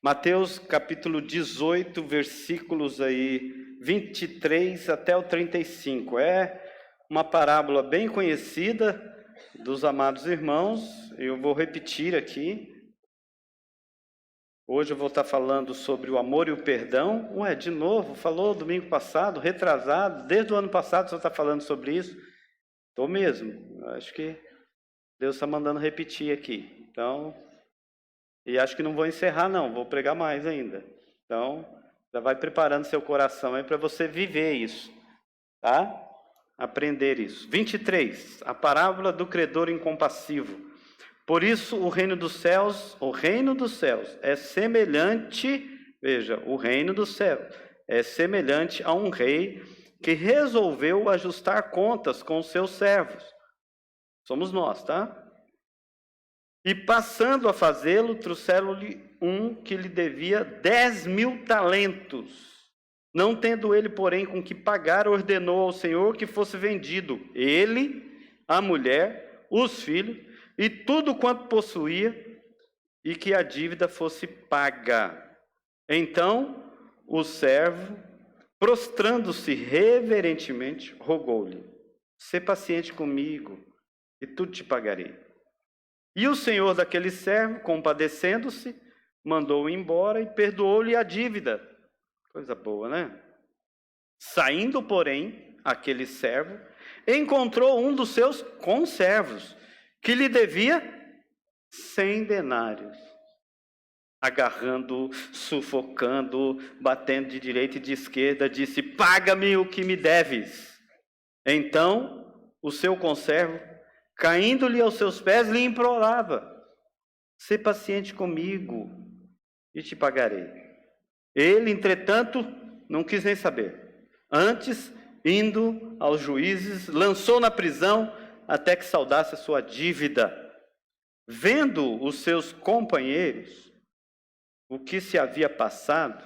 Mateus capítulo 18, versículos aí 23 até o 35. É uma parábola bem conhecida dos amados irmãos. Eu vou repetir aqui. Hoje eu vou estar falando sobre o amor e o perdão. De novo, falou domingo passado, retrasado, desde o ano passado você está falando sobre isso? Estou mesmo, acho que Deus está mandando repetir aqui. Então, e acho que não vou encerrar não, vou pregar mais ainda. Então, já vai preparando seu coração aí para você viver isso, tá? Aprender isso. 23, a parábola do credor incompassivo. Por isso o reino dos céus é semelhante, veja, o reino dos céus é semelhante a um rei que resolveu ajustar contas com os seus servos. Somos nós, tá? E passando a fazê-lo, trouxeram-lhe um que lhe devia 10.000 talentos. Não tendo ele, porém, com que pagar, ordenou ao Senhor que fosse vendido ele, a mulher, os filhos e tudo quanto possuía, e que a dívida fosse paga. Então o servo, prostrando-se reverentemente, rogou-lhe: sê paciente comigo, e tudo te pagarei. E o senhor daquele servo, compadecendo-se, mandou-o embora e perdoou-lhe a dívida. Coisa boa, né? Saindo, porém, aquele servo encontrou um dos seus conservos, que lhe devia 100 denários. Agarrando, sufocando, batendo de direita e de esquerda, disse: paga-me o que me deves. Então, o seu conservo, caindo-lhe aos seus pés, lhe implorava: sê paciente comigo e te pagarei. Ele, entretanto, não quis nem saber. Antes, indo aos juízes, lançou na prisão até que saldasse a sua dívida. Vendo os seus companheiros o que se havia passado,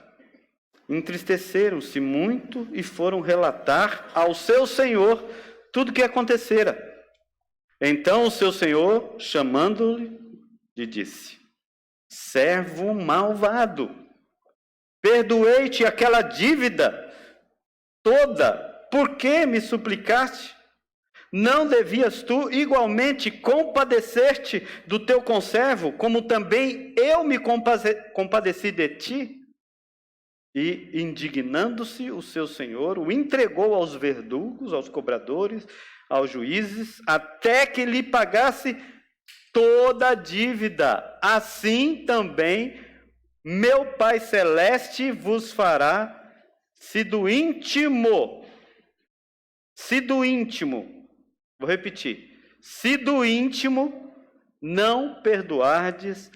entristeceram-se muito e foram relatar ao seu senhor tudo o que acontecera. Então o seu senhor, chamando-lhe, lhe disse: servo malvado, perdoei-te aquela dívida toda, por que me suplicaste? Não devias tu igualmente compadecer-te do teu conservo, como também eu me compadeci de ti? E, indignando-se, o seu senhor o entregou aos verdugos, aos cobradores, aos juízes, até que lhe pagasse toda a dívida. Assim também meu Pai Celeste vos fará, se do íntimo, vou repetir, se do íntimo não perdoardes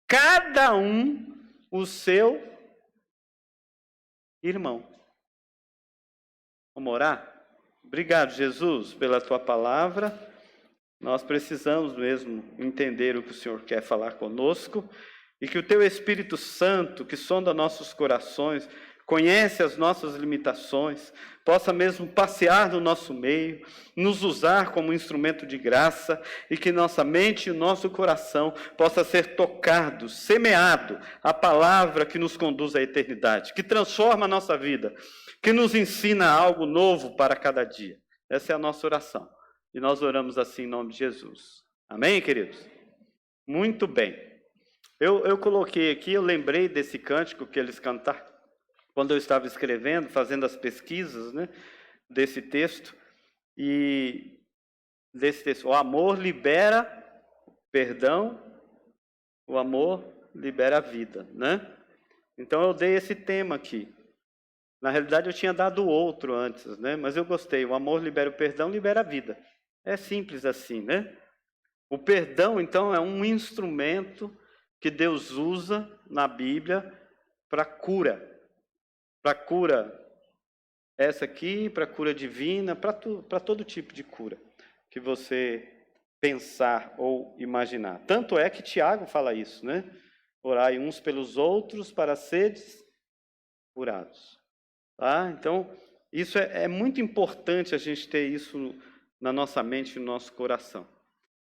cada um o seu irmão. Vamos orar? Obrigado, Jesus, pela tua palavra. Nós precisamos mesmo entender o que o Senhor quer falar conosco e que o teu Espírito Santo, que sonda nossos corações, conhece as nossas limitações, possa mesmo passear no nosso meio, nos usar como instrumento de graça e que nossa mente e o nosso coração possa ser tocado, semeado a palavra que nos conduz à eternidade, que transforma a nossa vida, que nos ensina algo novo para cada dia. Essa é a nossa oração. E nós oramos assim em nome de Jesus. Amém, queridos? Muito bem. Eu coloquei aqui, eu lembrei desse cântico que eles cantaram quando eu estava escrevendo, fazendo as pesquisas, né, desse texto. E desse texto, o amor libera perdão, o amor libera a vida, né? Então eu dei esse tema aqui. Na realidade eu tinha dado outro antes, né? Mas eu gostei. O amor libera o perdão, libera a vida. É simples assim, né? O perdão, então, é um instrumento que Deus usa na Bíblia para cura. Para cura essa aqui, para cura divina, para todo tipo de cura que você pensar ou imaginar. Tanto é que Tiago fala isso, né? Orai uns pelos outros para seres curados. Tá? Então, isso é muito importante a gente ter isso na nossa mente e no nosso coração.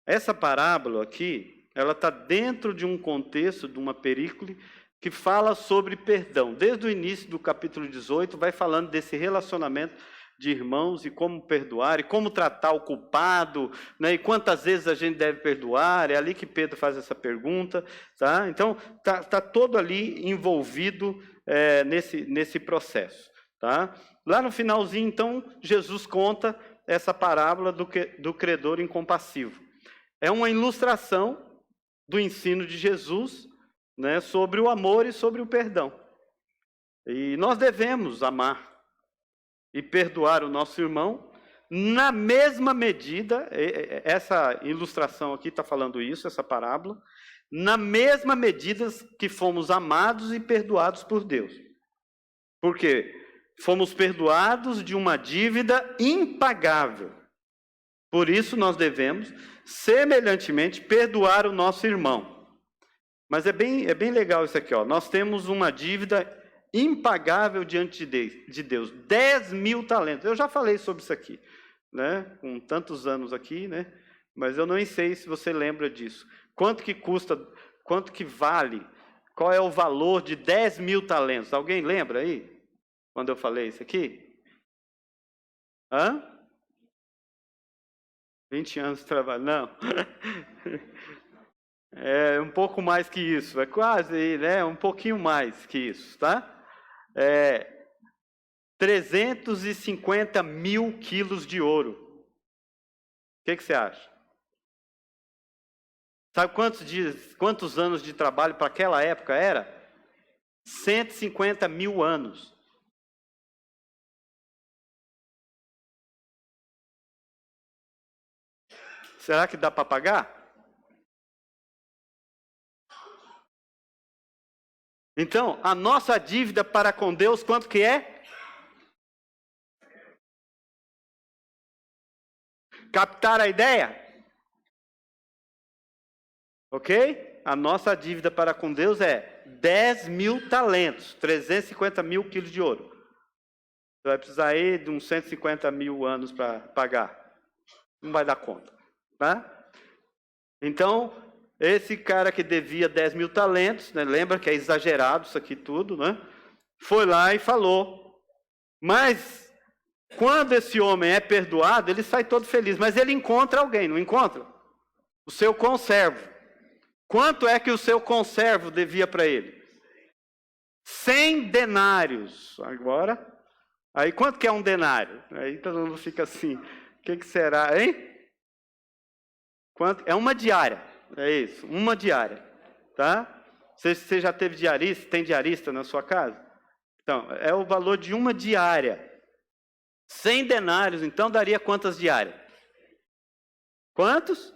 Essa parábola aqui, ela está dentro de um contexto, de uma perícole, que fala sobre perdão. Desde o início do capítulo 18, vai falando desse relacionamento de irmãos e como perdoar, e como tratar o culpado, né? E quantas vezes a gente deve perdoar. É ali que Pedro faz essa pergunta. Tá? Então, tá todo ali envolvido nesse processo. Tá? Lá no finalzinho, então, Jesus conta essa parábola do credor incompassivo. É uma ilustração do ensino de Jesus, né, sobre o amor e sobre o perdão. E nós devemos amar e perdoar o nosso irmão na mesma medida, essa ilustração aqui está falando isso, essa parábola, na mesma medida que fomos amados e perdoados por Deus. Por quê? Fomos perdoados de uma dívida impagável. Por isso nós devemos, semelhantemente, perdoar o nosso irmão. Mas é bem legal isso aqui, ó. Nós temos uma dívida impagável diante de Deus. 10.000 talentos. Eu já falei sobre isso aqui, né? Com tantos anos aqui, né? Mas eu não sei se você lembra disso. Quanto que custa, quanto que vale, qual é o valor de 10.000 talentos? Alguém lembra aí? Quando eu falei isso aqui? 20 anos de trabalho. Não. É um pouco mais que isso. É quase, né? Um pouquinho mais que isso, tá? 350 mil quilos de ouro. O que você acha? Sabe quantos anos de trabalho para aquela época era? 150 mil anos. Será que dá para pagar? Então, a nossa dívida para com Deus, quanto que é? Captar a ideia? Ok? A nossa dívida para com Deus é 10.000 talentos, 350 mil quilos de ouro. Você vai precisar aí de uns 150 mil anos para pagar. Não vai dar conta. Tá? Então, esse cara que devia 10.000 talentos, né, lembra que é exagerado isso aqui tudo, né? Foi lá e falou. Mas, quando esse homem é perdoado, ele sai todo feliz. Mas ele encontra alguém, não encontra? O seu conservo. Quanto é que o seu conservo devia para ele? 100 denários. Agora, aí quanto que é um denário? Aí todo mundo fica assim, o que será, hein? É uma diária, é isso, uma diária, tá? Você já teve diarista, tem diarista na sua casa? Então, é o valor de uma diária. 100 denários, então, daria quantas diárias? Quantos?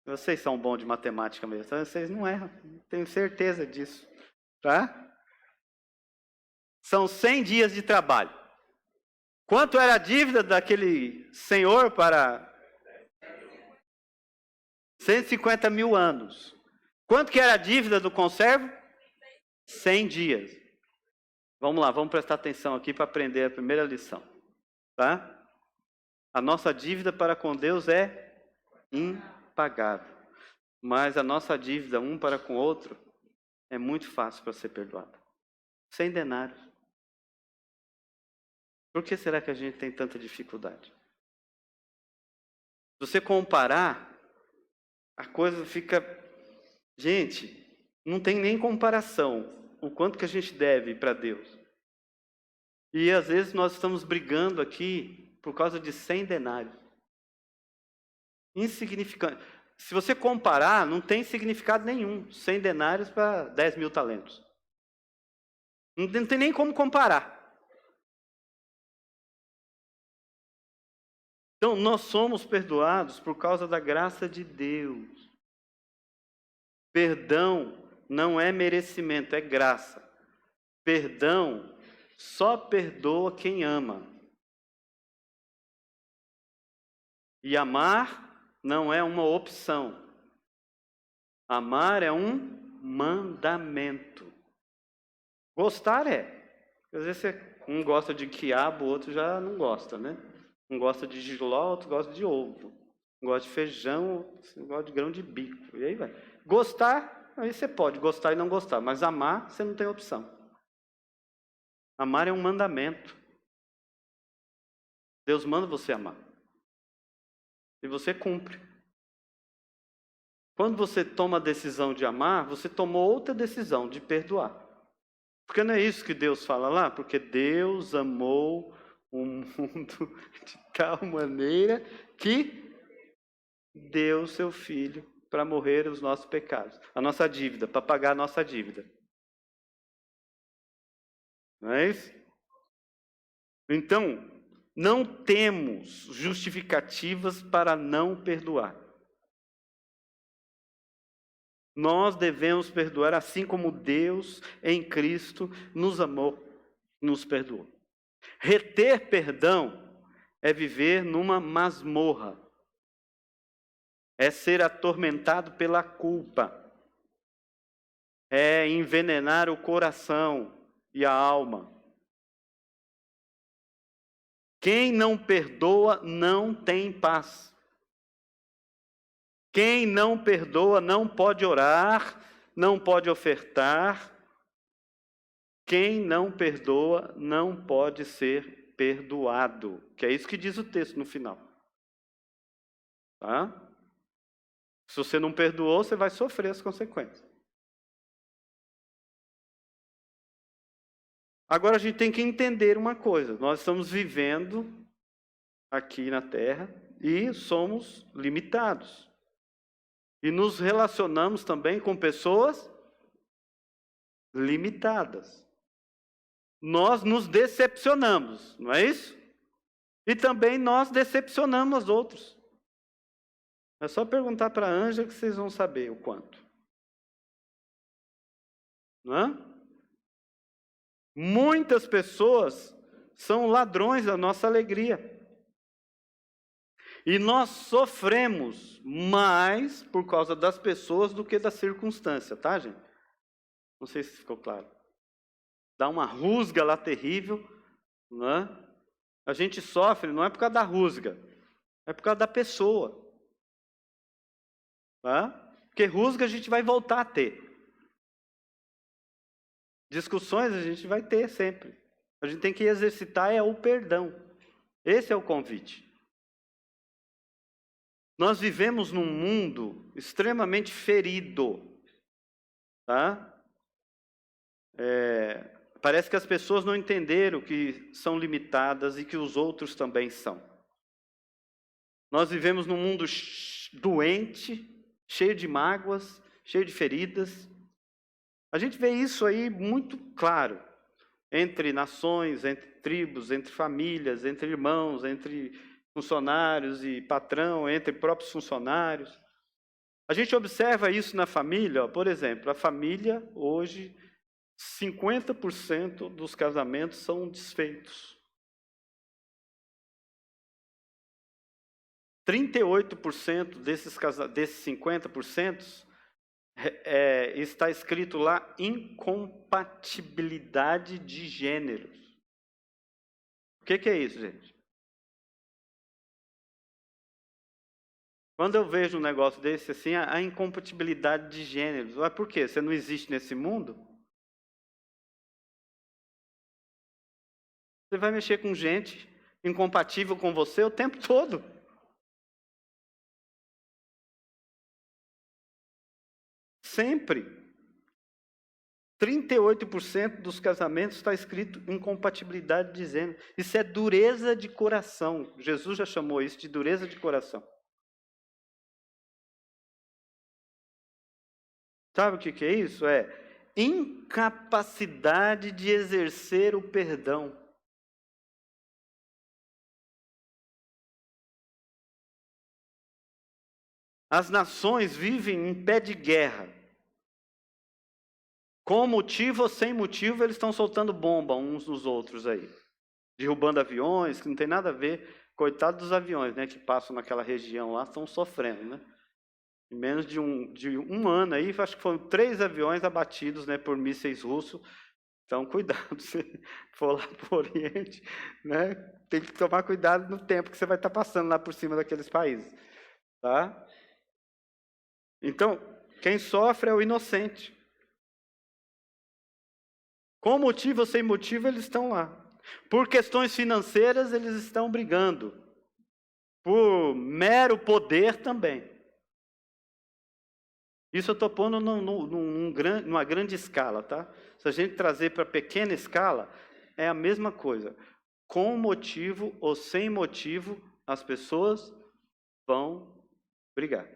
Vocês são bons de matemática mesmo, vocês não erram, tenho certeza disso, tá? São 100 dias de trabalho. Quanto era a dívida daquele senhor para 150 mil anos? Quanto que era a dívida do conservo? 100 dias. Vamos lá, vamos prestar atenção aqui para aprender a primeira lição. Tá? A nossa dívida para com Deus é impagável. Mas a nossa dívida um para com o outro é muito fácil para ser perdoada. 100 denários. Por que será que a gente tem tanta dificuldade? Se você comparar, a coisa fica... Gente, não tem nem comparação o quanto que a gente deve para Deus. E às vezes nós estamos brigando aqui por causa de 100 denários. Insignificante. Se você comparar, não tem significado nenhum. 100 denários para 10.000 talentos. Não tem nem como comparar. Então, nós somos perdoados por causa da graça de Deus. Perdão não é merecimento, é graça. Perdão só perdoa quem ama. E amar não é uma opção. Amar é um mandamento. Gostar é. Às vezes um gosta de quiabo, o outro já não gosta, né? Um gosta de jiló, outro gosta de ovo. Um gosta de feijão, outro gosta de grão de bico. E aí vai. Gostar aí você pode gostar e não gostar, mas amar, você não tem opção. Amar é um mandamento. Deus manda você amar. E você cumpre. Quando você toma a decisão de amar, você tomou outra decisão, de perdoar. Porque não é isso que Deus fala lá? Porque Deus amou o mundo de tal maneira que deu seu Filho para morrer os nossos pecados, a nossa dívida, para pagar a nossa dívida. Não é isso? Então, não temos justificativas para não perdoar. Nós devemos perdoar assim como Deus em Cristo nos amou, nos perdoou. Reter perdão é viver numa masmorra. É ser atormentado pela culpa. É envenenar o coração e a alma. Quem não perdoa não tem paz. Quem não perdoa não pode orar, não pode ofertar. Quem não perdoa não pode ser perdoado. Que é isso que diz o texto no final. Tá? Se você não perdoou, você vai sofrer as consequências. Agora a gente tem que entender uma coisa. Nós estamos vivendo aqui na Terra e somos limitados. E nos relacionamos também com pessoas limitadas. Nós nos decepcionamos, não é isso? E também nós decepcionamos os outros. É só perguntar para a Ângela que vocês vão saber o quanto. Não é? Muitas pessoas são ladrões da nossa alegria. E nós sofremos mais por causa das pessoas do que da circunstância, tá, gente? Não sei se ficou claro. Dá uma rusga lá terrível, né? A gente sofre não é por causa da rusga, é por causa da pessoa. Tá? Porque rusga a gente vai voltar a ter. Discussões a gente vai ter sempre. A gente tem que exercitar o perdão. Esse é o convite. Nós vivemos num mundo extremamente ferido. Tá? Parece que as pessoas não entenderam que são limitadas e que os outros também são. Nós vivemos num mundo doente, cheio de mágoas, cheio de feridas. A gente vê isso aí muito claro, entre nações, entre tribos, entre famílias, entre irmãos, entre funcionários e patrão, entre próprios funcionários. A gente observa isso na família, por exemplo, a família hoje, 50% dos casamentos são desfeitos. 38% desses 50% está escrito lá incompatibilidade de gêneros. O que é isso, gente? Quando eu vejo um negócio desse assim, a incompatibilidade de gêneros. Ué, por quê? Você não existe nesse mundo? Você vai mexer com gente incompatível com você o tempo todo. Sempre. 38% dos casamentos está escrito incompatibilidade de gênero. Isso é dureza de coração. Jesus já chamou isso de dureza de coração. Sabe o que é isso? É incapacidade de exercer o perdão. As nações vivem em pé de guerra. Com motivo ou sem motivo, eles estão soltando bomba uns nos outros aí. Derrubando aviões, que não tem nada a ver. Coitado dos aviões, né, que passam naquela região lá, estão sofrendo, né? Em menos de um ano aí, acho que foram 3 aviões abatidos, né, por mísseis russos. Então, cuidado, se for lá para o Oriente, né, tem que tomar cuidado no tempo que você vai estar passando lá por cima daqueles países. Tá? Então, Quem sofre é o inocente. Com motivo ou sem motivo, eles estão lá. Por questões financeiras, eles estão brigando. Por mero poder também. Isso eu estou pondo numa grande escala, tá? Se a gente trazer para pequena escala, é a mesma coisa. Com motivo ou sem motivo, as pessoas vão brigar.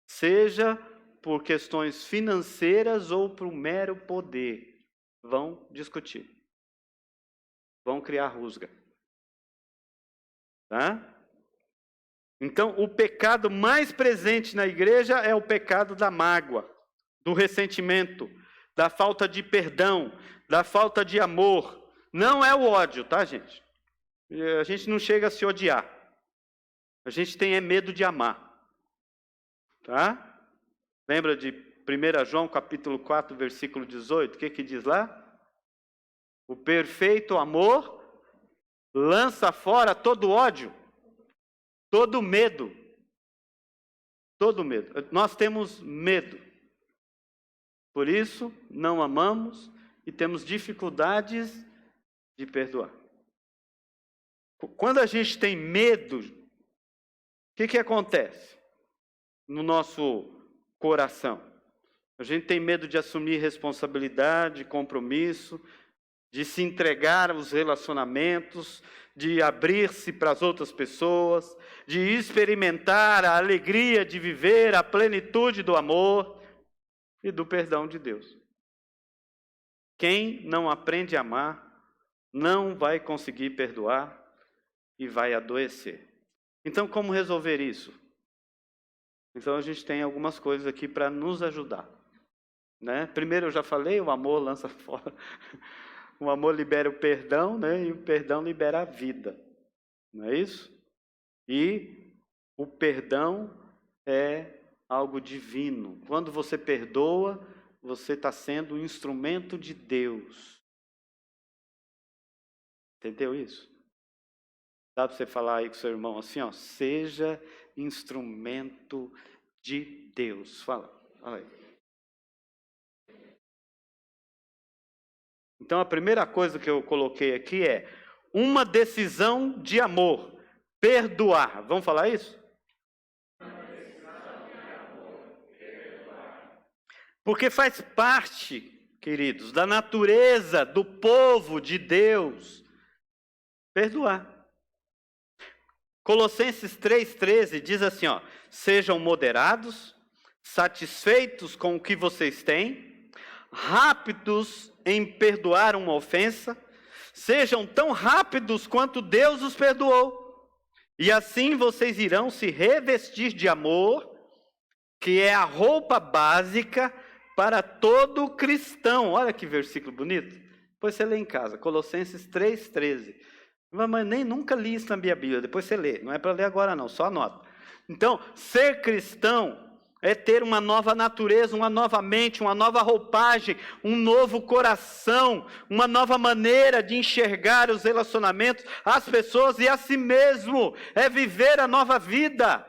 Seja por questões financeiras ou por mero poder, vão discutir. Vão criar rusga. Tá? Então, o pecado mais presente na igreja é o pecado da mágoa, do ressentimento, da falta de perdão, da falta de amor. Não é o ódio, tá, gente? A gente não chega a se odiar. A gente tem medo de amar. Tá? Lembra de 1 João capítulo 4, versículo 18? O que diz lá? O perfeito amor lança fora todo ódio. Todo medo. Todo medo. Nós temos medo. Por isso, não amamos e temos dificuldades de perdoar. Quando a gente tem medo, o que acontece no nosso coração? A gente tem medo de assumir responsabilidade, compromisso, de se entregar aos relacionamentos, de abrir-se para as outras pessoas, de experimentar a alegria de viver a plenitude do amor e do perdão de Deus. Quem não aprende a amar, não vai conseguir perdoar e vai adoecer. Então, como resolver isso? Então, a gente tem algumas coisas aqui para nos ajudar. Né? Primeiro, eu já falei, o amor lança fora. O amor libera o perdão, né? E o perdão libera a vida. Não é isso? E o perdão é algo divino. Quando você perdoa, você está sendo um instrumento de Deus. Entendeu isso? Dá para você falar aí com seu irmão assim, ó, seja instrumento de Deus. Fala aí. Então, a primeira coisa que eu coloquei aqui é uma decisão de amor, perdoar. Vamos falar isso? Uma decisão de amor, perdoar. Porque faz parte, queridos, da natureza do povo de Deus, perdoar. Colossenses 3,13 diz assim, ó, sejam moderados, satisfeitos com o que vocês têm, rápidos em perdoar uma ofensa, sejam tão rápidos quanto Deus os perdoou. E assim vocês irão se revestir de amor, que é a roupa básica para todo cristão. Olha que versículo bonito. Depois você lê em casa, Colossenses 3,13. Mas nunca li isso na minha Bíblia, depois você lê. Não é para ler agora não, só anota. Então, ser cristão é ter uma nova natureza, uma nova mente, uma nova roupagem, um novo coração, uma nova maneira de enxergar os relacionamentos, as pessoas e a si mesmo. É viver a nova vida.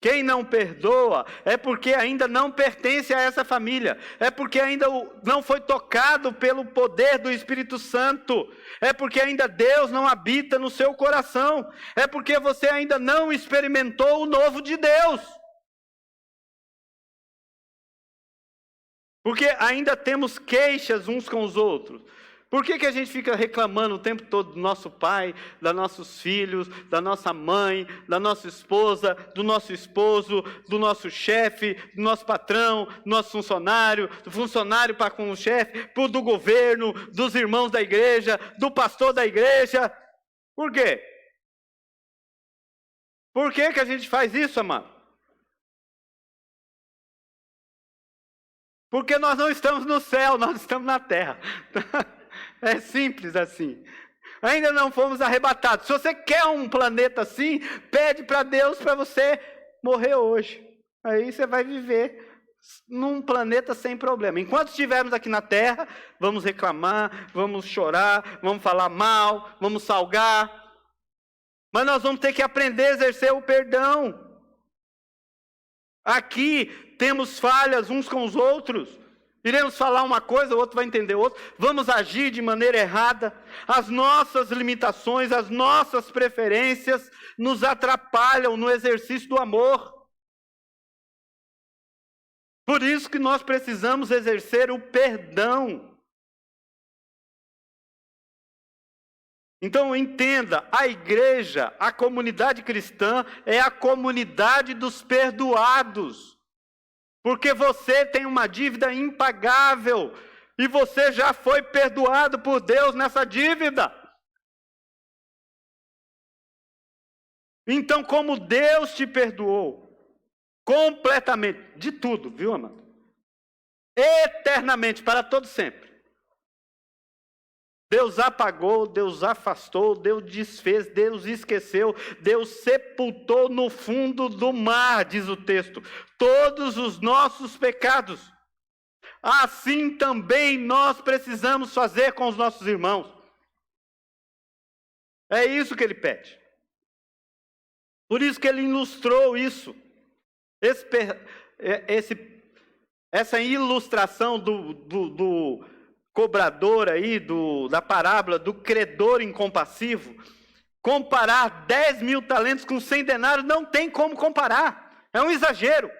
Quem não perdoa é porque ainda não pertence a essa família. É porque ainda não foi tocado pelo poder do Espírito Santo. É porque ainda Deus não habita no seu coração. É porque você ainda não experimentou o novo de Deus. Porque ainda temos queixas uns com os outros. Por que a gente fica reclamando o tempo todo do nosso pai, dos nossos filhos, da nossa mãe, da nossa esposa, do nosso esposo, do nosso chefe, do nosso patrão, do nosso funcionário, do funcionário para com o chefe, do governo, dos irmãos da igreja, do pastor da igreja? Por quê? Por que a gente faz isso, amado? Porque nós não estamos no céu, nós estamos na terra. É simples assim. Ainda não fomos arrebatados. Se você quer um planeta assim, pede para Deus para você morrer hoje. Aí você vai viver num planeta sem problema. Enquanto estivermos aqui na terra, vamos reclamar, vamos chorar, vamos falar mal, vamos salgar. Mas nós vamos ter que aprender a exercer o perdão. Aqui temos falhas uns com os outros. Iremos falar uma coisa, o outro vai entender outra. Vamos agir de maneira errada. As nossas limitações, as nossas preferências nos atrapalham no exercício do amor. Por isso que nós precisamos exercer o perdão. Então entenda, a igreja, a comunidade cristã é a comunidade dos perdoados. Porque você tem uma dívida impagável e você já foi perdoado por Deus nessa dívida. Então, como Deus te perdoou completamente, de tudo, viu, amado? Eternamente, para todo sempre. Deus apagou, Deus afastou, Deus desfez, Deus esqueceu, Deus sepultou no fundo do mar, diz o texto, todos os nossos pecados. Assim também nós precisamos fazer com os nossos irmãos. É isso que ele pede. Por isso que ele ilustrou isso. Essa ilustração do cobrador aí, da parábola do credor incompassivo, comparar 10.000 talentos com 100 denários, não tem como comparar. É um exagero.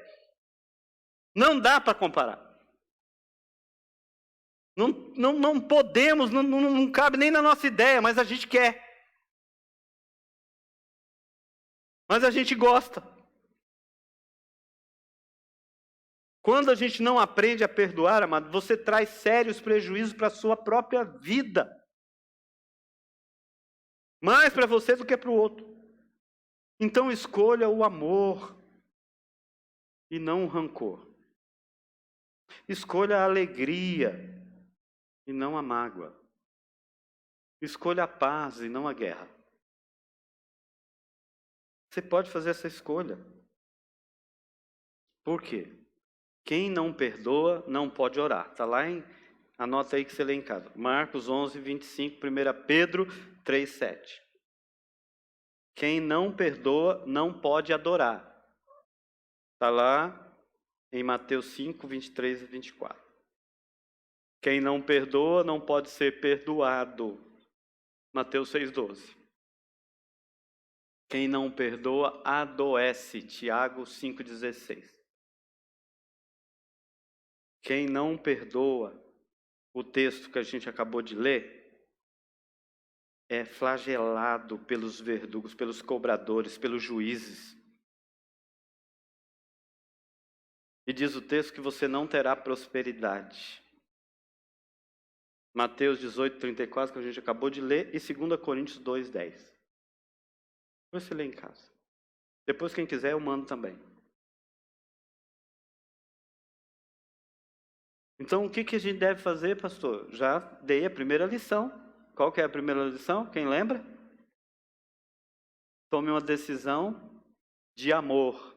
Não dá para comparar. Não podemos, não cabe nem na nossa ideia, mas a gente quer. Mas a gente gosta. Quando a gente não aprende a perdoar, amado, você traz sérios prejuízos para a sua própria vida. Mais para você do que para o outro. Então escolha o amor e não o rancor. Escolha a alegria e não a mágoa. Escolha a paz e não a guerra. Você pode fazer essa escolha. Por quê? Quem não perdoa não pode orar. Está lá anota aí que você lê em casa. Marcos 11, 25, 1 Pedro 3, 7. Quem não perdoa não pode adorar. Está lá em Mateus 5, 23 e 24. Quem não perdoa não pode ser perdoado. Mateus 6, 12. Quem não perdoa adoece. Tiago 5, 16. Quem não perdoa, o texto que a gente acabou de ler, é flagelado pelos verdugos, pelos cobradores, pelos juízes. E diz o texto que você não terá prosperidade. Mateus 18, 34, que a gente acabou de ler, e 2 Coríntios 2, 10. Você lê em casa. Depois, quem quiser, eu mando também. Então, o que a gente deve fazer, pastor? Já dei a primeira lição. Qual que é a primeira lição? Quem lembra? Tome uma decisão de amor.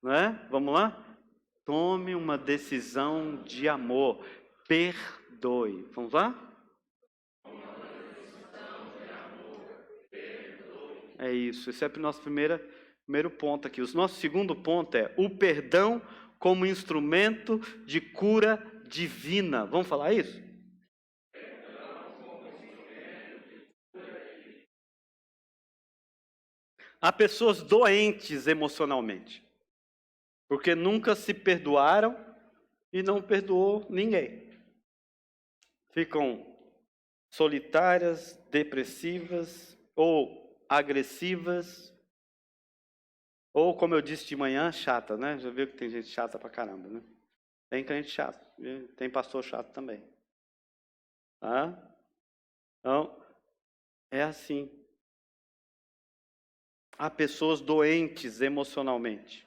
Não é? Vamos lá? Tome uma decisão de amor. Perdoe. Vamos lá? É isso. Esse é o nosso primeiro ponto aqui. O nosso segundo ponto é o perdão como instrumento de cura divina. Vamos falar isso? Há pessoas doentes emocionalmente, porque nunca se perdoaram e não perdoou ninguém. Ficam solitárias, depressivas ou agressivas, ou, como eu disse de manhã, chata, né? Já viu que tem gente chata pra caramba, né? Tem crente chato, tem pastor chato também. Tá? Então, é assim. Há pessoas doentes emocionalmente,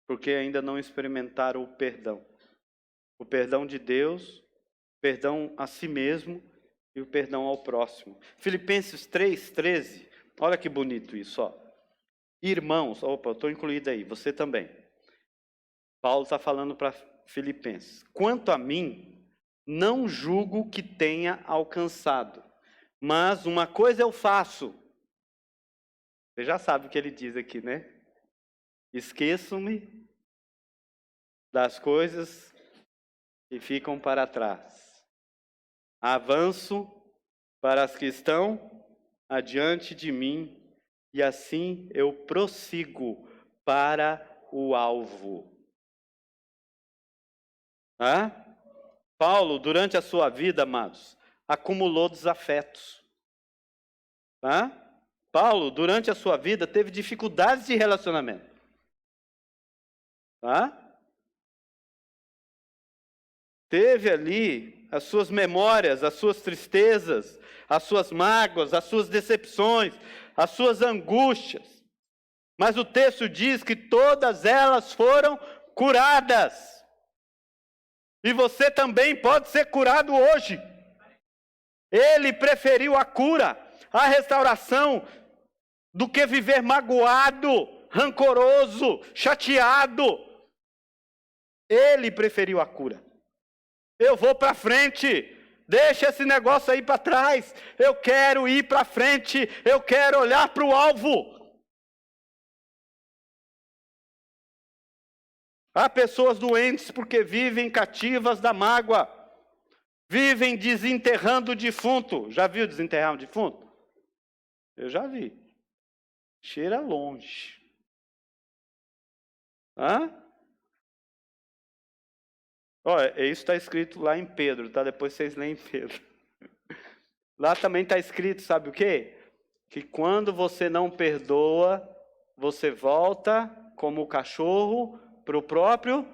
porque ainda não experimentaram o perdão. O perdão de Deus, perdão a si mesmo e o perdão ao próximo. Filipenses 3:13, olha que bonito isso, ó. Irmãos, opa, eu estou incluído aí, você também. Paulo está falando para Filipenses. Quanto a mim, não julgo que tenha alcançado, mas uma coisa eu faço. Você já sabe o que ele diz aqui, né? Esqueço-me das coisas que ficam para trás. Avanço para as que estão adiante de mim, e assim eu prossigo para o alvo. Paulo, durante a sua vida, amados, acumulou desafetos. Paulo, durante a sua vida, teve dificuldades de relacionamento. Teve ali as suas memórias, as suas tristezas, as suas mágoas, as suas decepções, as suas angústias. Mas o texto diz que todas elas foram curadas. E você também pode ser curado hoje. Ele preferiu a cura, a restauração, do que viver magoado, rancoroso, chateado. Ele preferiu a cura. Eu vou para frente, deixa esse negócio aí para trás. Eu quero ir para frente, eu quero olhar para o alvo. Há pessoas doentes porque vivem cativas da mágoa, vivem desenterrando o defunto. Já viu desenterrar um defunto? Eu já vi. Cheira longe. Olha, isso está escrito lá em Pedro, tá? Depois vocês leem em Pedro. Lá também está escrito, sabe o quê? Que quando você não perdoa, você volta como o cachorro para o próprio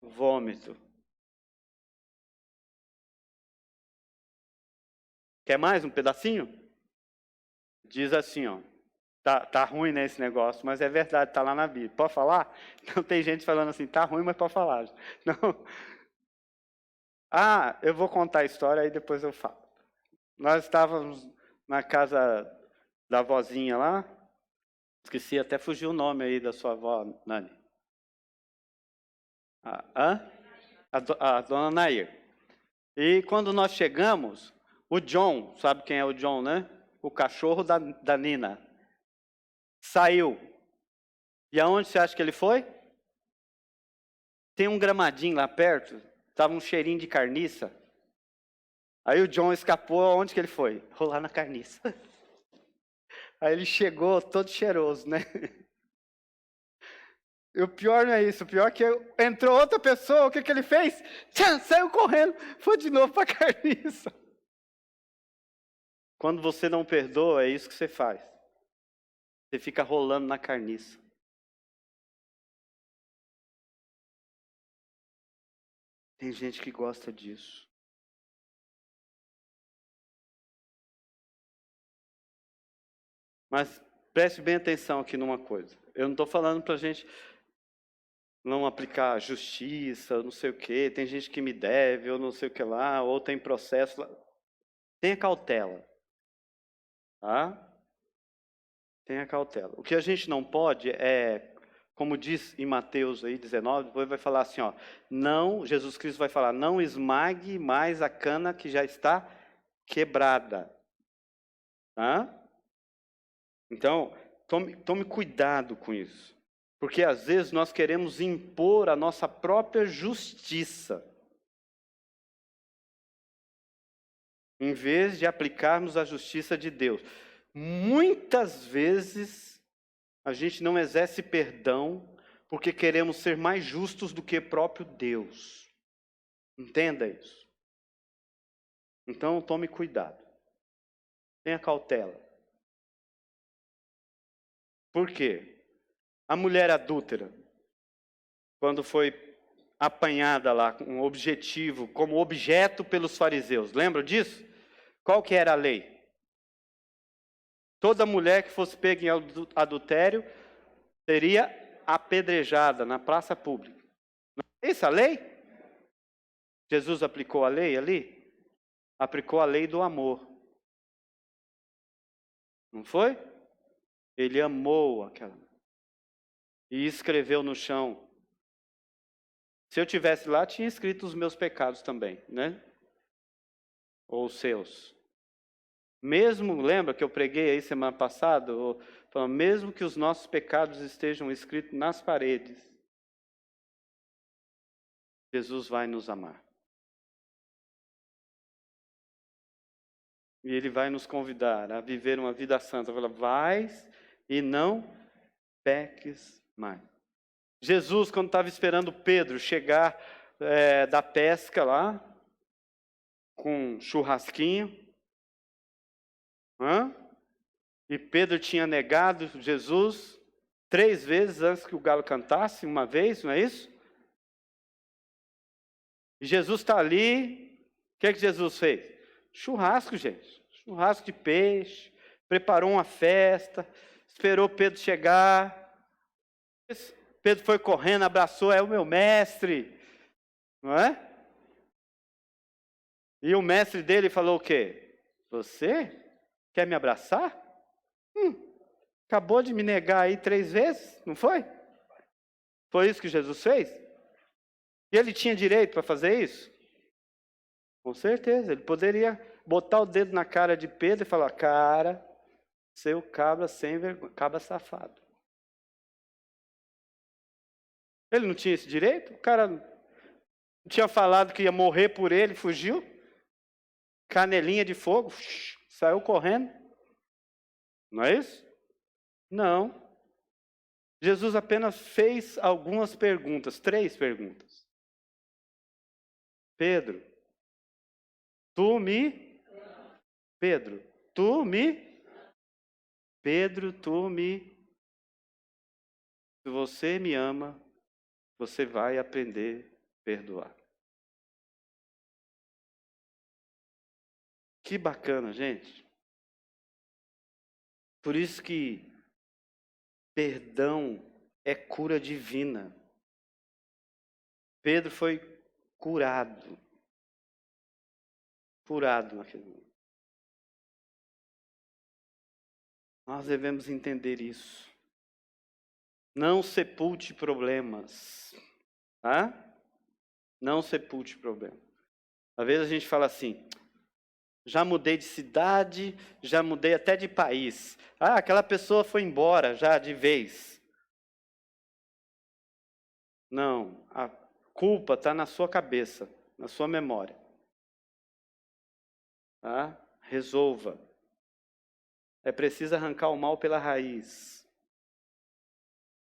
vômito. Quer mais um pedacinho? Diz assim, ó. Tá ruim, né, esse negócio, mas é verdade, tá lá na Bíblia. Pode falar? Não tem gente falando assim, tá ruim, mas pode falar. Não. Eu vou contar a história, aí depois eu falo. Nós estávamos na casa da vozinha lá, esqueci, até fugiu o nome aí da sua avó, Nani. A dona Nair. E quando nós chegamos, o John, sabe quem é o John, né? O cachorro da Nina. Saiu. E aonde você acha que ele foi? Tem um gramadinho lá perto, estava um cheirinho de carniça. Aí o John escapou, aonde que ele foi? Rolar na carniça. Aí ele chegou todo cheiroso, né? E o pior não é isso, o pior é que entrou outra pessoa, o que ele fez? Saiu correndo, foi de novo para a carniça. Quando você não perdoa, é isso que você faz. Você fica rolando na carniça. Tem gente que gosta disso. Mas preste bem atenção aqui numa coisa. Eu não estou falando para a gente não aplicar justiça, não sei o quê. Tem gente que me deve, ou não sei o que lá, ou tem processo lá. Tenha cautela. Tenha cautela. O que a gente não pode é, como diz em Mateus aí, 19, depois vai falar assim, não, Jesus Cristo vai falar, não esmague mais a cana que já está quebrada. Então, tome cuidado com isso. Porque às vezes nós queremos impor a nossa própria justiça, em vez de aplicarmos a justiça de Deus. Muitas vezes a gente não exerce perdão porque queremos ser mais justos do que o próprio Deus. Entenda isso. Então tome cuidado. Tenha cautela. Por quê? A mulher adúltera, quando foi apanhada lá com um objetivo, como objeto pelos fariseus, lembra disso? Qual que era a lei? Toda mulher que fosse pega em adultério seria apedrejada na praça pública. Não é isso a lei? Jesus aplicou a lei ali? Aplicou a lei do amor. Não foi? Ele amou aquela e escreveu no chão. Se eu tivesse lá, tinha escrito os meus pecados também, né? Ou os seus. Mesmo, lembra que eu preguei aí semana passada, falando, mesmo que os nossos pecados estejam escritos nas paredes, Jesus vai nos amar. E Ele vai nos convidar a viver uma vida santa. Fala, vais e não peques mais. Jesus, quando estava esperando Pedro chegar da pesca lá, com um churrasquinho, e Pedro tinha negado Jesus 3 vezes antes que o galo cantasse, uma vez, não é isso? E Jesus está ali, o que é que Jesus fez? Churrasco, gente. Churrasco de peixe, preparou uma festa, esperou Pedro chegar. Pedro foi correndo, abraçou, é o meu mestre, não é? E o mestre dele falou o quê? Você quer me abraçar? Acabou de me negar aí 3 vezes, não foi? Foi isso que Jesus fez? E ele tinha direito para fazer isso? Com certeza, ele poderia botar o dedo na cara de Pedro e falar, cara, seu cabra sem vergonha, cabra safado. Ele não tinha esse direito? O cara não tinha falado que ia morrer por ele, fugiu? Canelinha de fogo, saiu correndo. Não é isso? Não. Jesus apenas fez algumas perguntas, 3 perguntas. Pedro, tu me... Pedro, tu me... Pedro, tu me... Se você me ama, você vai aprender a perdoar. Que bacana, gente. Por isso que perdão é cura divina. Pedro foi curado. Curado naquele momento. Nós devemos entender isso. Não sepulte problemas. Tá? Não sepulte problemas. Às vezes a gente fala assim, já mudei de cidade, já mudei até de país. Aquela pessoa foi embora já de vez. Não, a culpa está na sua cabeça, na sua memória. Tá? Resolva. É preciso arrancar o mal pela raiz.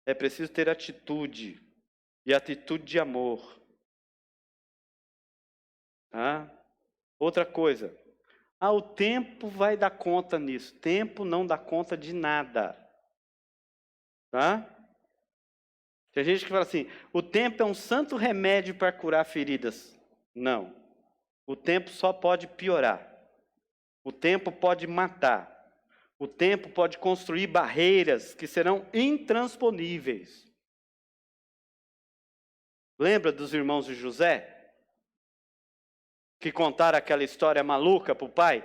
É preciso ter atitude. E atitude de amor. Tá? Outra coisa. O tempo vai dar conta nisso. Tempo não dá conta de nada. Tá? Tem gente que fala assim, o tempo é um santo remédio para curar feridas. Não. O tempo só pode piorar. O tempo pode matar. O tempo pode construir barreiras que serão intransponíveis. Lembra dos irmãos de José? Que contaram aquela história maluca para o pai?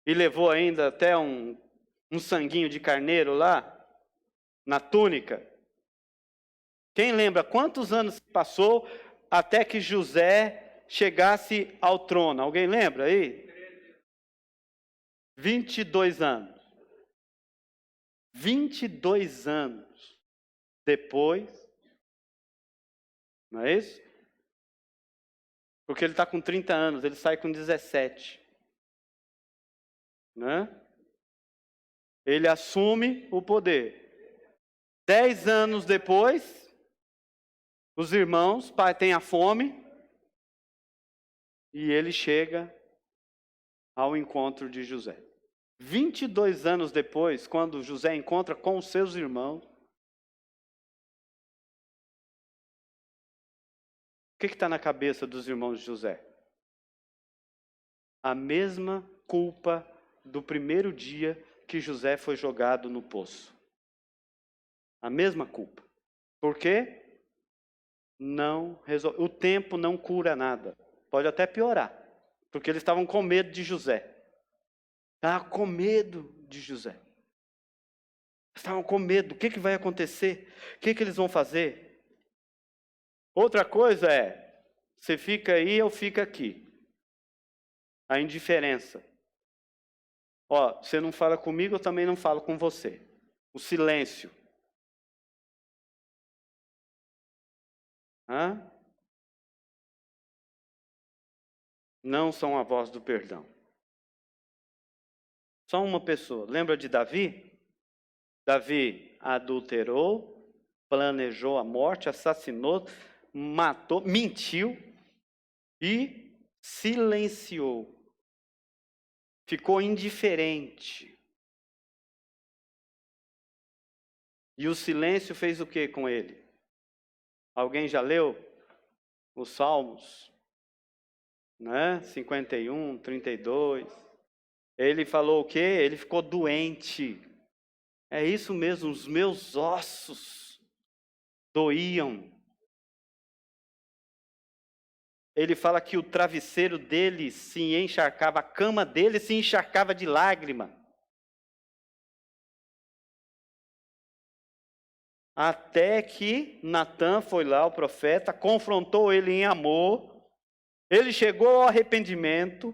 E levou ainda até um sanguinho de carneiro lá, na túnica. Quem lembra quantos anos passou até que José chegasse ao trono? Alguém lembra aí? 22 anos. 22 anos depois, não é isso? Porque ele está com 30 anos, ele sai com 17. Né? Ele assume o poder. 10 anos depois, os irmãos, pai tem a fome, e ele chega ao encontro de José. 22 anos depois, quando José encontra com os seus irmãos, o que está na cabeça dos irmãos de José? A mesma culpa do primeiro dia que José foi jogado no poço. A mesma culpa. Por quê? O tempo não cura nada. Pode até piorar. Porque eles estavam com medo de José. Estavam com medo de José. Estavam com medo. O que vai acontecer? O que eles vão fazer? Outra coisa é, você fica aí, eu fico aqui. A indiferença. Você não fala comigo, eu também não falo com você. O silêncio. não são a voz do perdão. Só uma pessoa. Lembra de Davi? Davi adulterou, planejou a morte, assassinou, matou, mentiu e silenciou. Ficou indiferente. E o silêncio fez o que com ele? Alguém já leu os Salmos? Né? 51, 32. Ele falou o quê? Ele ficou doente. É isso mesmo, os meus ossos doíam. Ele fala que o travesseiro dele se encharcava, a cama dele se encharcava de lágrima. Até que Natã foi lá, o profeta, confrontou ele em amor. Ele chegou ao arrependimento.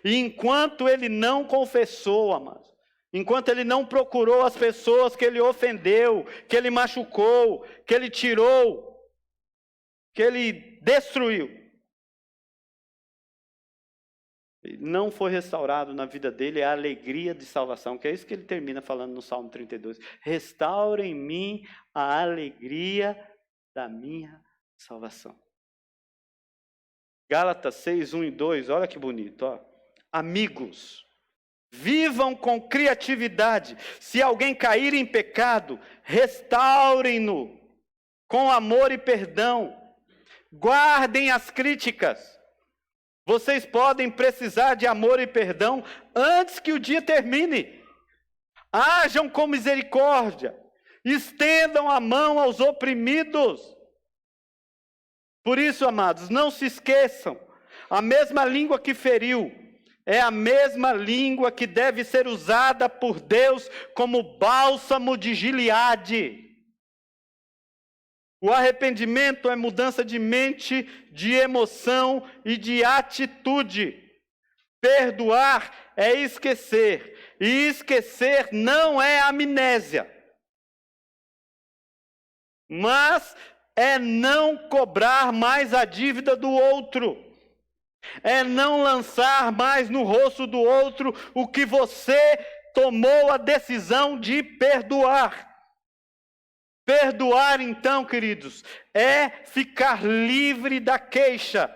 E enquanto ele não confessou, amados, enquanto ele não procurou as pessoas que ele ofendeu, que ele machucou, que ele tirou, que ele destruiu, não foi restaurado na vida dele a alegria de salvação, que é isso que ele termina falando no Salmo 32. Restaura em mim a alegria da minha salvação. Gálatas 6, 1 e 2, olha que bonito, ó. Amigos, vivam com criatividade. Se alguém cair em pecado, restaurem-no com amor e perdão. Guardem as críticas. Vocês podem precisar de amor e perdão antes que o dia termine. Hajam com misericórdia. Estendam a mão aos oprimidos. Por isso, amados, não se esqueçam. A mesma língua que feriu é a mesma língua que deve ser usada por Deus como bálsamo de Gileade. O arrependimento é mudança de mente, de emoção e de atitude. Perdoar é esquecer. E esquecer não é amnésia. Mas é não cobrar mais a dívida do outro. É não lançar mais no rosto do outro o que você tomou a decisão de perdoar. Perdoar, então, queridos, é ficar livre da queixa,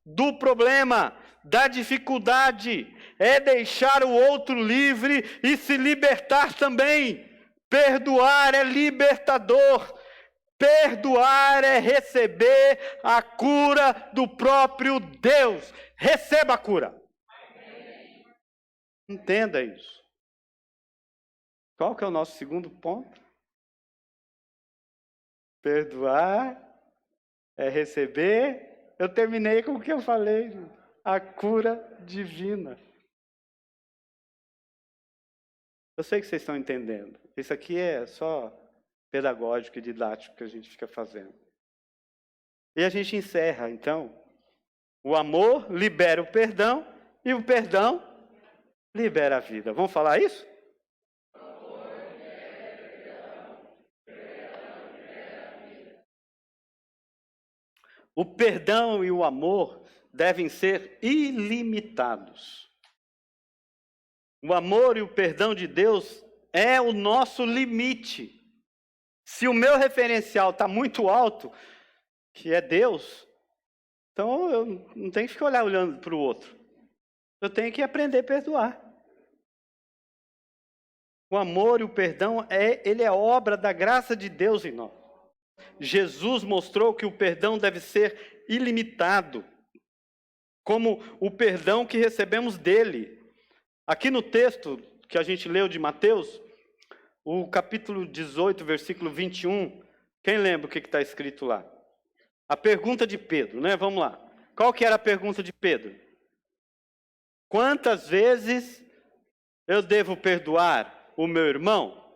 do problema, da dificuldade. É deixar o outro livre e se libertar também. Perdoar é libertador. Perdoar é receber a cura do próprio Deus. Receba a cura. Entenda isso. Qual que é o nosso segundo ponto? Perdoar é receber. Eu terminei com o que eu falei, a cura divina. Eu sei que vocês estão entendendo. Isso aqui é só pedagógico e didático que a gente fica fazendo. E a gente encerra, então. O amor libera o perdão e o perdão libera a vida. Vamos falar isso? O perdão e o amor devem ser ilimitados. O amor e o perdão de Deus é o nosso limite. Se o meu referencial está muito alto, que é Deus, então eu não tenho que ficar olhando para o outro. Eu tenho que aprender a perdoar. O amor e o perdão, ele é obra da graça de Deus em nós. Jesus mostrou que o perdão deve ser ilimitado, como o perdão que recebemos dele. Aqui no texto que a gente leu de Mateus, o capítulo 18, versículo 21, quem lembra o que está escrito lá? A pergunta de Pedro, né? Vamos lá. Qual que era a pergunta de Pedro? Quantas vezes eu devo perdoar o meu irmão?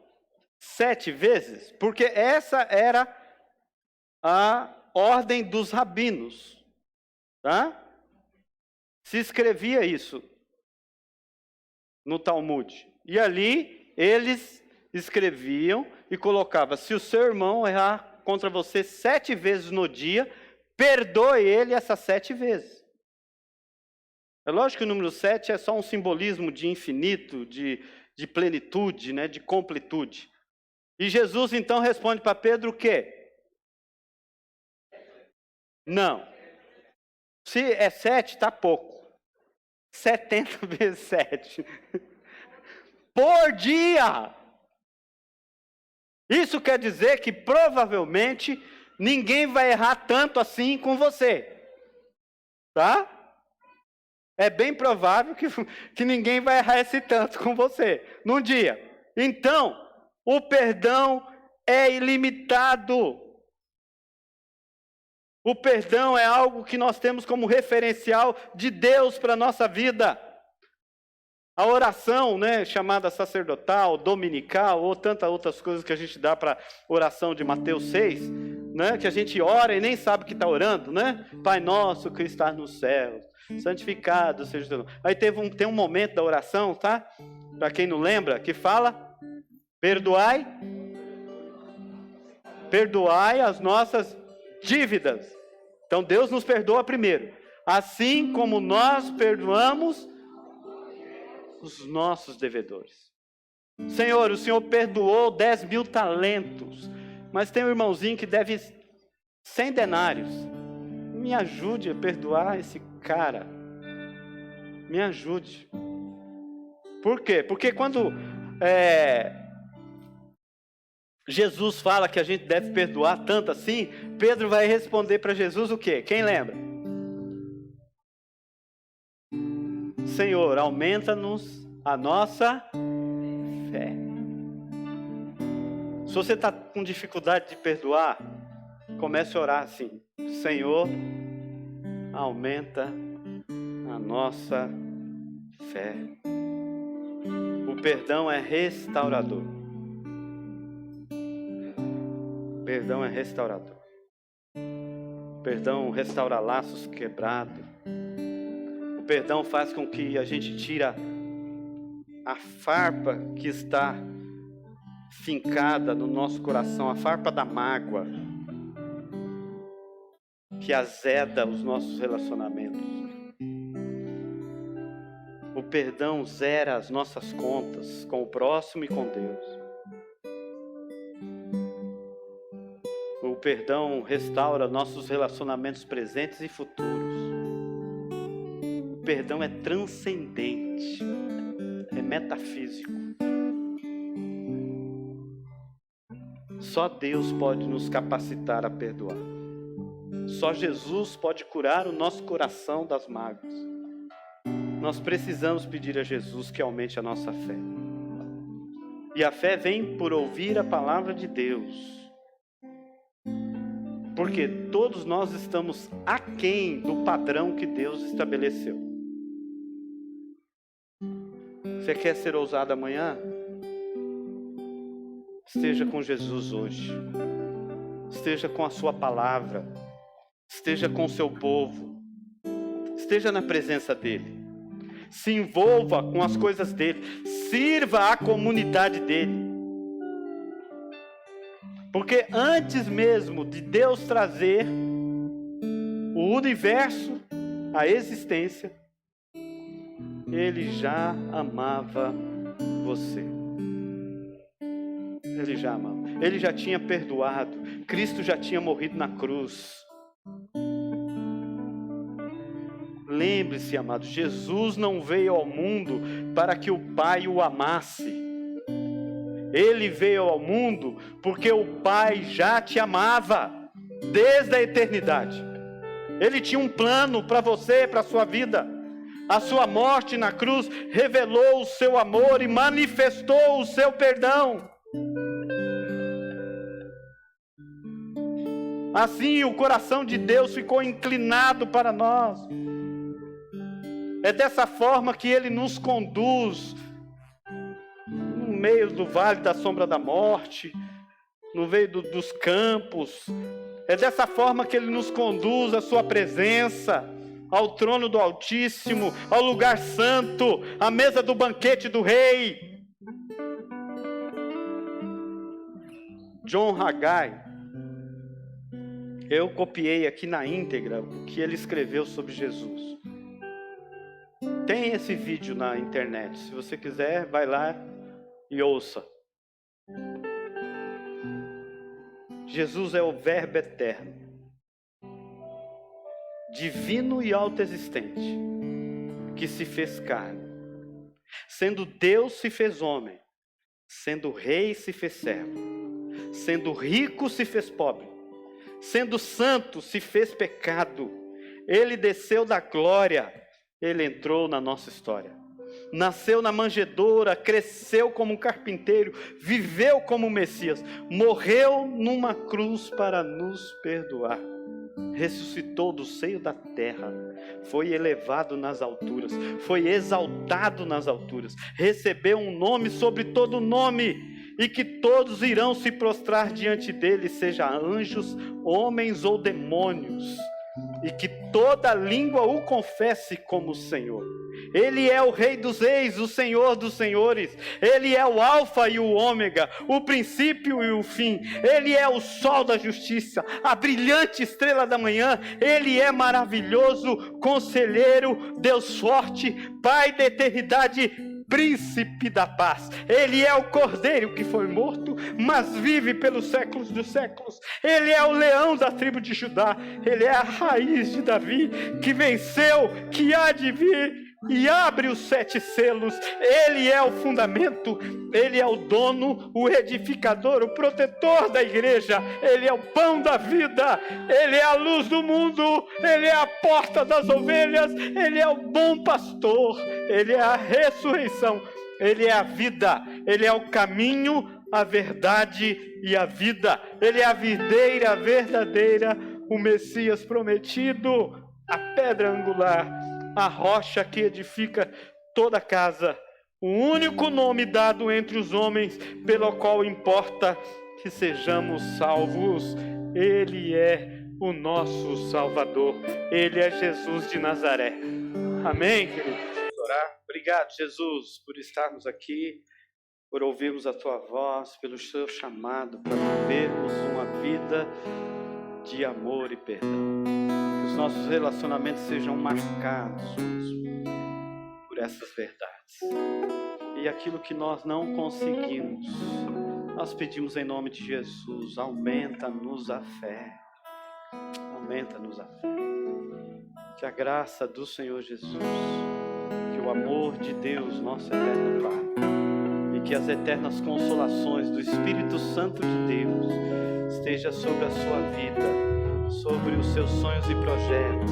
7 vezes? Porque essa era a ordem dos rabinos, tá? Se escrevia isso no Talmud. E ali eles escreviam e colocavam: se o seu irmão errar contra você 7 vezes no dia, perdoe ele essas 7 vezes. É lógico que o número 7 é só um simbolismo de infinito, de plenitude, né, de completude. E Jesus então responde para Pedro o quê? Não. Se é 7, está pouco. 70 vezes 7. Por dia! Isso quer dizer que provavelmente ninguém vai errar tanto assim com você. Tá? É bem provável que ninguém vai errar esse tanto com você num dia. Então, o perdão é ilimitado. O perdão é algo que nós temos como referencial de Deus para a nossa vida. A oração, né, chamada sacerdotal, dominical, ou tantas outras coisas que a gente dá para a oração de Mateus 6, né, que a gente ora e nem sabe que está orando, né? Pai nosso que estás nos céus, santificado seja o teu nome. Aí tem um momento da oração, tá? Para quem não lembra, que fala, perdoai as nossas dívidas. Então Deus nos perdoa primeiro. Assim como nós perdoamos os nossos devedores. Senhor, o Senhor perdoou 10.000 talentos, mas tem um irmãozinho que deve 100 denários. Me ajude a perdoar esse cara. Me ajude. Por quê? Porque quando Jesus fala que a gente deve perdoar tanto assim, Pedro vai responder para Jesus o quê? Quem lembra? Senhor, aumenta-nos a nossa fé. Se você está com dificuldade de perdoar, comece a orar assim: Senhor, aumenta a nossa fé. O perdão é restaurador. O perdão é restaurador. O perdão restaura laços quebrados. O perdão faz com que a gente tira a farpa que está fincada no nosso coração, a farpa da mágoa, que azeda os nossos relacionamentos. O perdão zera as nossas contas com o próximo e com Deus. O perdão restaura nossos relacionamentos presentes e futuros. O perdão é transcendente, é metafísico. Só Deus pode nos capacitar a perdoar. Só Jesus pode curar o nosso coração das mágoas. Nós precisamos pedir a Jesus que aumente a nossa fé. E a fé vem por ouvir a palavra de Deus. Porque todos nós estamos aquém do padrão que Deus estabeleceu. Você quer ser ousado amanhã? Esteja com Jesus hoje. Esteja com a sua palavra. Esteja com o seu povo. Esteja na presença dele. Se envolva com as coisas dele. Sirva a comunidade dele. Porque antes mesmo de Deus trazer o universo à existência, Ele já amava você. Ele já amava. Ele já tinha perdoado. Cristo já tinha morrido na cruz. Lembre-se, amado, Jesus não veio ao mundo para que o Pai o amasse. Ele veio ao mundo porque o Pai já te amava desde a eternidade. Ele tinha um plano para você, para a sua vida. A sua morte na cruz revelou o seu amor e manifestou o seu perdão. Assim, o coração de Deus ficou inclinado para nós. É dessa forma que Ele nos conduz no meio do vale da sombra da morte, no meio dos campos. É dessa forma que Ele nos conduz à sua presença, ao trono do Altíssimo, ao lugar santo, à mesa do banquete do Rei. John Haggai, eu copiei aqui na íntegra o que ele escreveu sobre Jesus. Tem esse vídeo na internet. Se você quiser, vai lá e ouça. Jesus é o Verbo eterno, divino e autoexistente, que se fez carne. Sendo Deus, se fez homem. Sendo rei, se fez servo. Sendo rico, se fez pobre. Sendo santo, se fez pecado. Ele desceu da glória. Ele entrou na nossa história. Nasceu na manjedoura, cresceu como um carpinteiro, viveu como Messias, morreu numa cruz para nos perdoar. Ressuscitou do seio da terra, foi elevado nas alturas, foi exaltado nas alturas, recebeu um nome sobre todo nome, e que todos irão se prostrar diante dele, seja anjos, homens ou demônios, e que toda língua o confesse como Senhor. Ele é o Rei dos Reis, o Senhor dos Senhores. Ele é o Alfa e o Ômega, o princípio e o fim. Ele é o sol da justiça, a brilhante estrela da manhã. Ele é maravilhoso, conselheiro, Deus forte, Pai da eternidade, príncipe da paz. Ele é o cordeiro que foi morto, mas vive pelos séculos dos séculos. Ele é o leão da tribo de Judá. Ele é a raiz de Davi, que venceu, que há de vir e abre os 7 selos. Ele é o fundamento, ele é o dono, o edificador, o protetor da igreja. Ele é o pão da vida, ele é a luz do mundo, ele é a porta das ovelhas, ele é o bom pastor, ele é a ressurreição, ele é a vida, ele é o caminho, a verdade e a vida. Ele é a videira verdadeira, o Messias prometido, a pedra angular, a rocha que edifica toda a casa, o único nome dado entre os homens, pelo qual importa que sejamos salvos. Ele é o nosso Salvador, ele é Jesus de Nazaré. Amém, querido? Vamos orar. Obrigado, Jesus, por estarmos aqui, por ouvirmos a tua voz, pelo seu chamado para vivermos uma vida de amor e perdão. Que os nossos relacionamentos sejam marcados por essas verdades. E aquilo que nós não conseguimos, nós pedimos em nome de Jesus, aumenta-nos a fé. Aumenta-nos a fé. Que a graça do Senhor Jesus, que o amor de Deus, nosso eterno Pai, e que as eternas consolações do Espírito Santo de Deus esteja sobre a sua vida, sobre os seus sonhos e projetos,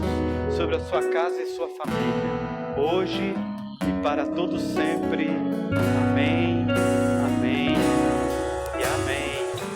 sobre a sua casa e sua família, hoje e para todo sempre.